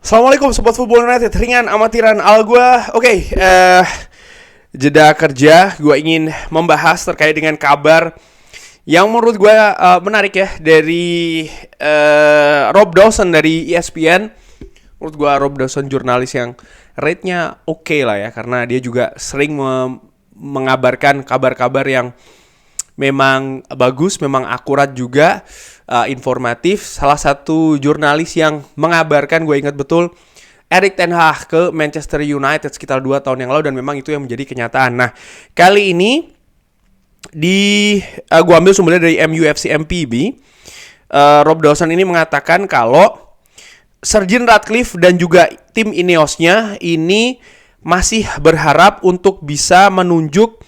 Assalamualaikum Sobat Football United, ringan amatiran al gua. Jeda kerja, gua ingin membahas terkait dengan kabar yang menurut gua menarik ya dari Rob Dawson dari ESPN. Menurut gua Rob Dawson jurnalis yang rate-nya oke lah ya, karena dia juga sering mengabarkan kabar-kabar yang memang bagus, memang akurat juga, informatif. Salah satu jurnalis yang mengabarkan, gue ingat betul, Erik ten Hag ke Manchester United sekitar 2 tahun yang lalu, dan memang itu yang menjadi kenyataan. Nah, kali ini gue ambil sumbernya dari MUFC MPB. Rob Dawson ini mengatakan kalau Sir Jim Ratcliffe dan juga tim Ineosnya ini masih berharap untuk bisa menunjuk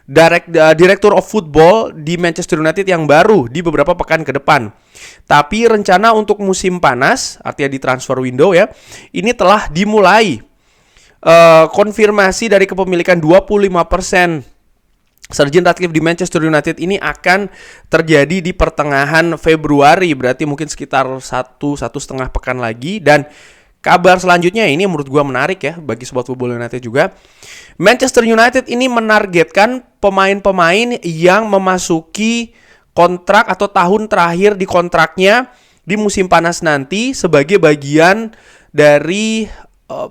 Director of Football di Manchester United yang baru di beberapa pekan ke depan. Tapi rencana untuk musim panas, artinya di transfer window ya, ini telah dimulai. Konfirmasi dari kepemilikan 25% Sir Jim Ratcliffe di Manchester United ini akan terjadi di pertengahan Februari, berarti mungkin sekitar 1,5 pekan lagi. Dan kabar selanjutnya ini menurut gue menarik ya bagi Sobat Football United juga. Manchester United ini menargetkan pemain-pemain yang memasuki kontrak atau tahun terakhir di kontraknya di musim panas nanti sebagai bagian dari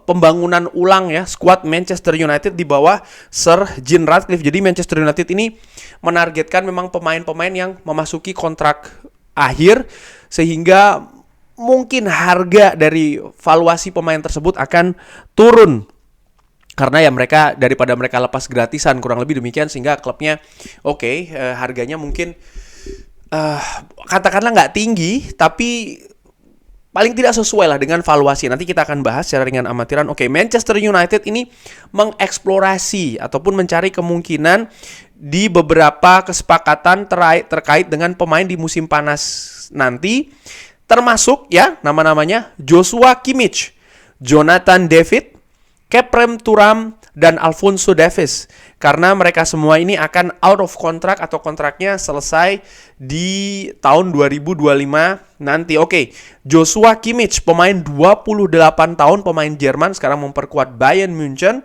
pembangunan ulang ya skuad Manchester United di bawah Sir Jim Ratcliffe. Jadi Manchester United ini menargetkan memang pemain-pemain yang memasuki kontrak akhir, sehingga mungkin harga dari valuasi pemain tersebut akan turun. Karena ya daripada mereka lepas gratisan, kurang lebih demikian, sehingga klubnya harganya mungkin katakanlah nggak tinggi, tapi paling tidak sesuai lah dengan valuasi. Nanti kita akan bahas secara ringan amatiran. Manchester United ini mengeksplorasi ataupun mencari kemungkinan di beberapa kesepakatan terkait dengan pemain di musim panas nanti, termasuk ya nama-namanya Joshua Kimmich, Jonathan David, Keprem Thuram, dan Alphonso Davies. Karena mereka semua ini akan out of contract atau kontraknya selesai di tahun 2025 nanti. Joshua Kimmich, pemain 28 tahun, pemain Jerman, sekarang memperkuat Bayern Munchen.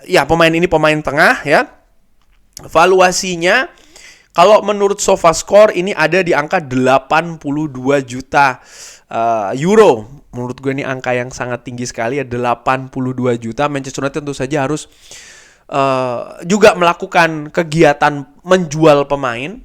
Pemain ini pemain tengah ya. Valuasinya kalau menurut SofaScore ini ada di angka 82 juta euro. Menurut gue ini angka yang sangat tinggi sekali ya, 82 juta. Manchester United tentu saja harus juga melakukan kegiatan menjual pemain.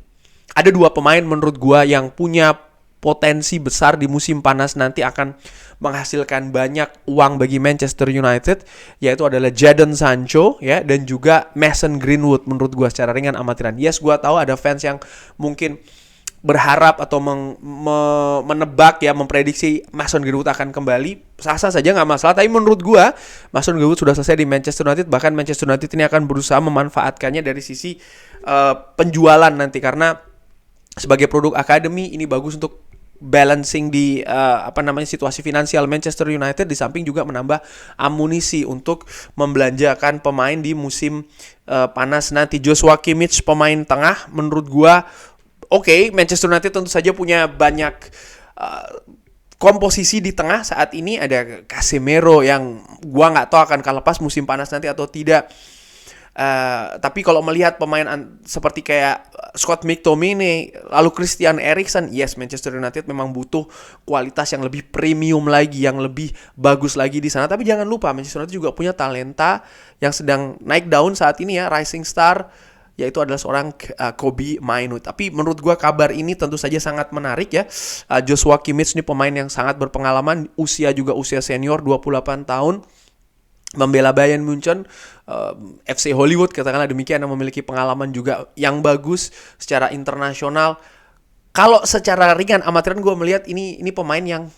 Ada 2 pemain menurut gue yang punya potensi besar di musim panas nanti akan menghasilkan banyak uang bagi Manchester United, yaitu adalah Jadon Sancho ya, dan juga Mason Greenwood. Menurut gue secara ringan amatiran. Yes, gue tahu ada fans yang mungkin berharap atau menebak ya, memprediksi Mason Greenwood akan kembali. Sah-sah saja, nggak masalah. Tapi menurut gue Mason Greenwood sudah selesai di Manchester United. Bahkan Manchester United ini akan berusaha memanfaatkannya dari sisi penjualan nanti, karena sebagai produk akademi ini bagus untuk balancing di situasi finansial Manchester United, di samping juga menambah amunisi untuk membelanjakan pemain di musim panas nanti. Joshua Kimmich, pemain tengah, menurut gua Manchester United tentu saja punya banyak komposisi di tengah saat ini. Ada Casemiro yang gua nggak tahu akan lepas musim panas nanti atau tidak. Tapi kalau melihat pemain seperti kayak Scott McTominay, lalu Christian Eriksen, yes, Manchester United memang butuh kualitas yang lebih premium lagi, yang lebih bagus lagi di sana. Tapi jangan lupa Manchester United juga punya talenta yang sedang naik daun saat ini ya, rising star, yaitu adalah seorang Kobbie Mainoo. Tapi menurut gue kabar ini tentu saja sangat menarik ya. Joshua Kimmich ini pemain yang sangat berpengalaman, usia senior, 28 tahun. Membela Bayern Munchen, FC Hollywood katakanlah demikian, yang memiliki pengalaman juga yang bagus secara internasional. Kalau secara ringan amatiran gue melihat ini pemain yang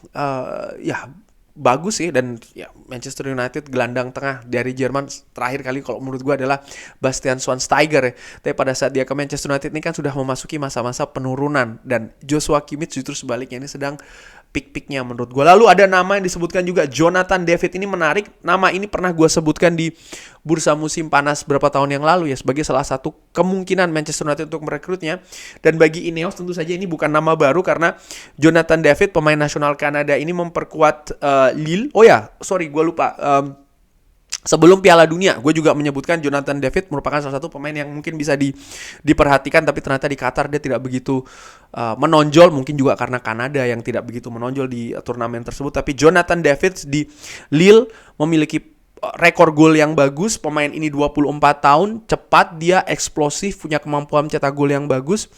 bagus sih. Dan ya, Manchester United gelandang tengah dari Jerman terakhir kali kalau menurut gue adalah Bastian Schweinsteiger ya. Tapi pada saat dia ke Manchester United ini kan sudah memasuki masa-masa penurunan, dan Joshua Kimmich justru sebaliknya ini sedang pick-picknya menurut gue. Lalu ada nama yang disebutkan juga, Jonathan David. Ini menarik, nama ini pernah gue sebutkan di bursa musim panas beberapa tahun yang lalu ya, sebagai salah satu kemungkinan Manchester United untuk merekrutnya. Dan bagi Ineos tentu saja ini bukan nama baru, karena Jonathan David, pemain nasional Kanada ini memperkuat Lille. Oh ya, sorry gue lupa. Sebelum Piala Dunia, gue juga menyebutkan Jonathan David merupakan salah satu pemain yang mungkin bisa diperhatikan, tapi ternyata di Qatar dia tidak begitu menonjol, mungkin juga karena Kanada yang tidak begitu menonjol di turnamen tersebut. Tapi Jonathan David di Lille memiliki rekor gol yang bagus. Pemain ini 24 tahun, cepat, dia eksplosif, punya kemampuan cetak gol yang bagus.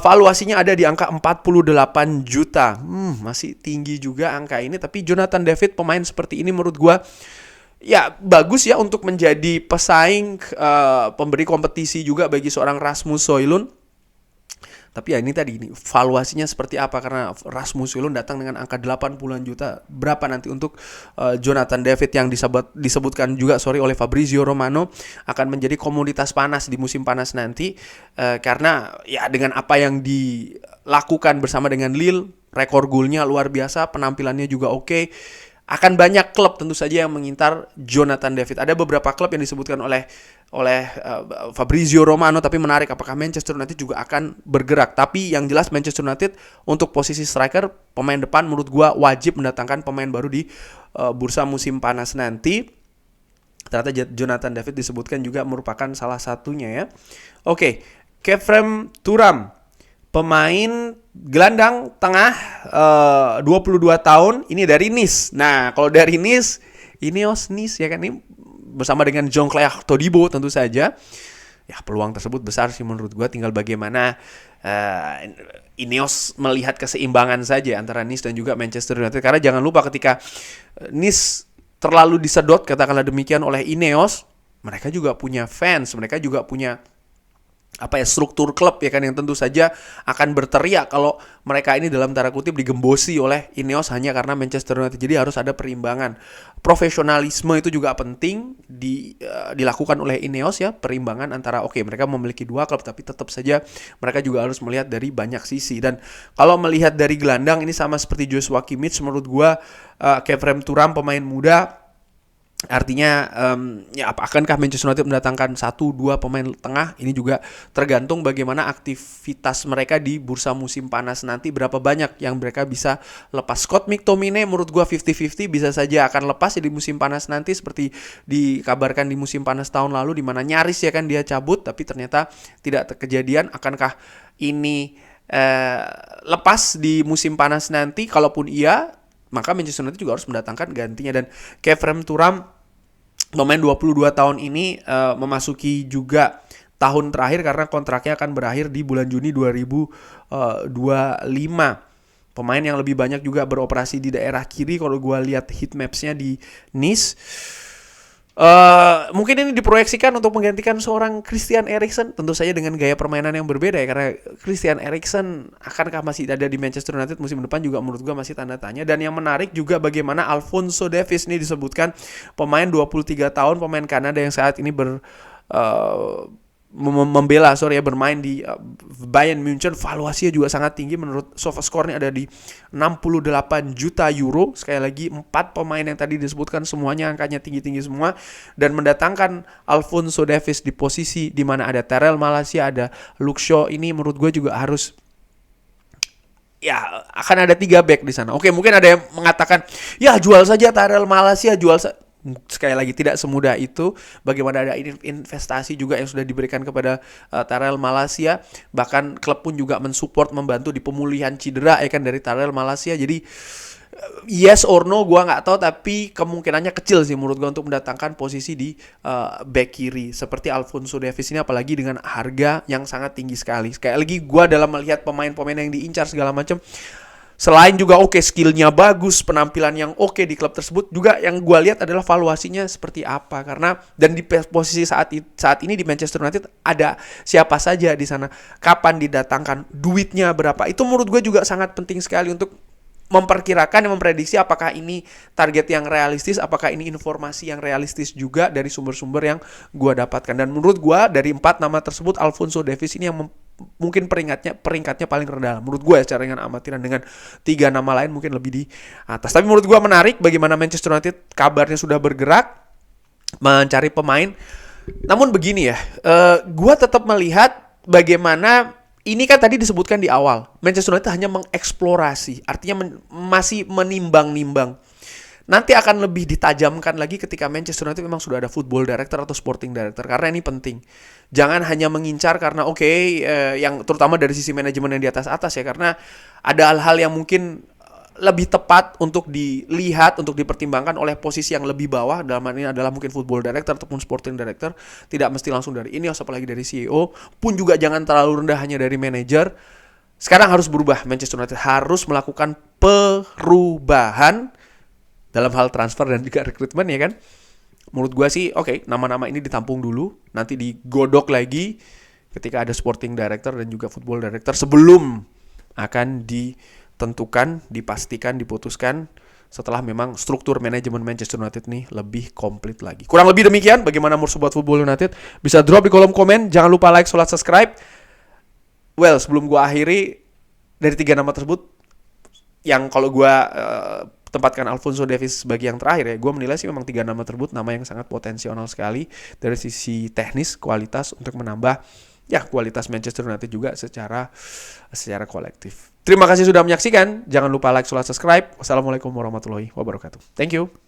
Valuasinya ada di angka 48 juta. Masih tinggi juga angka ini, tapi Jonathan David, pemain seperti ini menurut gue ya bagus ya untuk menjadi pesaing, pemberi kompetisi juga bagi seorang Rasmus Højlund. Tapi ya ini tadi, ini valuasinya seperti apa, karena Rasmus Højlund datang dengan angka 80-an juta. Berapa nanti untuk Jonathan David yang disebutkan juga oleh Fabrizio Romano akan menjadi komoditas panas di musim panas nanti, karena ya dengan apa yang dilakukan bersama dengan Lille, rekor golnya luar biasa, penampilannya juga oke. Akan banyak klub tentu saja yang mengincar Jonathan David. Ada beberapa klub yang disebutkan oleh Fabrizio Romano, tapi menarik apakah Manchester United juga akan bergerak. Tapi yang jelas Manchester United untuk posisi striker, pemain depan menurut gua wajib mendatangkan pemain baru di bursa musim panas nanti. Ternyata Jonathan David disebutkan juga merupakan salah satunya ya. Oke, Khéphren Thuram, pemain gelandang tengah 22 tahun, ini dari Nice. Nah, kalau dari Nice, Ineos Nice ya kan, ini bersama dengan Jean-Claire Todibo tentu saja. Ya, peluang tersebut besar sih menurut gue, tinggal bagaimana Ineos melihat keseimbangan saja antara Nice dan juga Manchester United. Karena jangan lupa ketika Nice terlalu disedot, katakanlah demikian, oleh Ineos, mereka juga punya fans, mereka juga punya struktur klub ya kan, yang tentu saja akan berteriak kalau mereka ini dalam tanda kutip digembosi oleh Ineos hanya karena Manchester United. Jadi harus ada perimbangan. Profesionalisme itu juga penting dilakukan oleh Ineos ya, perimbangan antara mereka memiliki dua klub, tapi tetap saja mereka juga harus melihat dari banyak sisi. Dan kalau melihat dari gelandang ini sama seperti Joshua Kimmich, menurut gua Khéphren Thuram pemain muda. Artinya akankah Manchester United mendatangkan 1-2 pemain tengah? Ini juga tergantung bagaimana aktivitas mereka di bursa musim panas nanti, berapa banyak yang mereka bisa lepas. Scott McTominay menurut gua 50-50 bisa saja akan lepas di musim panas nanti, seperti dikabarkan di musim panas tahun lalu, di mana nyaris ya kan dia cabut, tapi ternyata tidak kejadian. Akankah ini lepas di musim panas nanti? Kalaupun iya, maka Manchester United juga harus mendatangkan gantinya. Dan Khéphren Thuram, pemain 22 tahun ini memasuki juga tahun terakhir karena kontraknya akan berakhir di bulan Juni 2025. Pemain yang lebih banyak juga beroperasi di daerah kiri kalau gue lihat heat maps-nya di Nice. Mungkin ini diproyeksikan untuk menggantikan seorang Christian Eriksen, tentu saja dengan gaya permainan yang berbeda ya, karena Christian Eriksen akankah masih ada di Manchester United musim depan juga menurut gue masih tanda tanya. Dan yang menarik juga bagaimana Alphonso Davies ini disebutkan, pemain 23 tahun, pemain Kanada yang saat ini bermain di Bayern Munchen. Valuasinya juga sangat tinggi, menurut SofaScore ini ada di 68 juta euro. Sekali lagi 4 pemain yang tadi disebutkan semuanya angkanya tinggi-tinggi semua, dan mendatangkan Alphonso Davies di posisi di mana ada Tyrell Malacia, ada Luke Shaw, ini menurut gue juga harus akan ada 3 back di sana. Oke, mungkin ada yang mengatakan ya jual saja Tyrell Malacia, sekali lagi tidak semudah itu. Bagaimana ada investasi juga yang sudah diberikan kepada Tyrell Malacia, bahkan klub pun juga mensupport, membantu di pemulihan cedera ya kan dari Tyrell Malacia. Jadi yes or no gue nggak tahu, tapi kemungkinannya kecil sih menurut gue untuk mendatangkan posisi di back kiri seperti Alphonso Davies ini, apalagi dengan harga yang sangat tinggi sekali. Sekali lagi gue dalam melihat pemain-pemain yang diincar segala macam, selain juga skillnya bagus, penampilan yang di klub tersebut, juga yang gue lihat adalah valuasinya seperti apa. Karena dan di posisi saat ini di Manchester United ada siapa saja di sana, kapan didatangkan, duitnya berapa, itu menurut gue juga sangat penting sekali untuk memperkirakan, memprediksi apakah ini target yang realistis, apakah ini informasi yang realistis juga dari sumber-sumber yang gue dapatkan. Dan menurut gue dari 4 nama tersebut, Alphonso Davies ini yang mungkin peringkatnya paling rendah menurut gue secara dengan amatiran, dengan 3 nama lain mungkin lebih di atas. Tapi menurut gue menarik bagaimana Manchester United kabarnya sudah bergerak mencari pemain. Namun begini ya, gue tetap melihat bagaimana ini kan tadi disebutkan di awal, Manchester United hanya mengeksplorasi, artinya masih menimbang-nimbang. Nanti akan lebih ditajamkan lagi ketika Manchester United memang sudah ada football director atau sporting director, karena ini penting. Jangan hanya mengincar karena yang terutama dari sisi manajemen yang di atas ya, karena ada hal-hal yang mungkin lebih tepat untuk dilihat, untuk dipertimbangkan oleh posisi yang lebih bawah. Dalam hal ini adalah mungkin football director ataupun sporting director. Tidak mesti langsung dari Ineos, apalagi dari CEO. Pun juga jangan terlalu rendah hanya dari manajer. Sekarang harus berubah. Manchester United harus melakukan perubahan dalam hal transfer dan juga rekrutmen, ya kan. Menurut gue sih nama-nama ini ditampung dulu, nanti digodok lagi ketika ada sporting director dan juga football director sebelum akan ditentukan, dipastikan, diputuskan setelah memang struktur manajemen Manchester United nih lebih komplit lagi. Kurang lebih demikian bagaimana Sobat Football United. Bisa drop di kolom komen, jangan lupa like, subscribe. Well, sebelum gue akhiri, dari 3 nama tersebut yang kalau gue tempatkan Alphonso Davies sebagai yang terakhir ya, gue menilai sih memang 3 nama tersebut nama yang sangat potensial sekali dari sisi teknis, kualitas untuk menambah ya kualitas Manchester United juga secara kolektif. Terima kasih sudah menyaksikan. Jangan lupa like, subscribe. Wassalamualaikum warahmatullahi wabarakatuh. Thank you.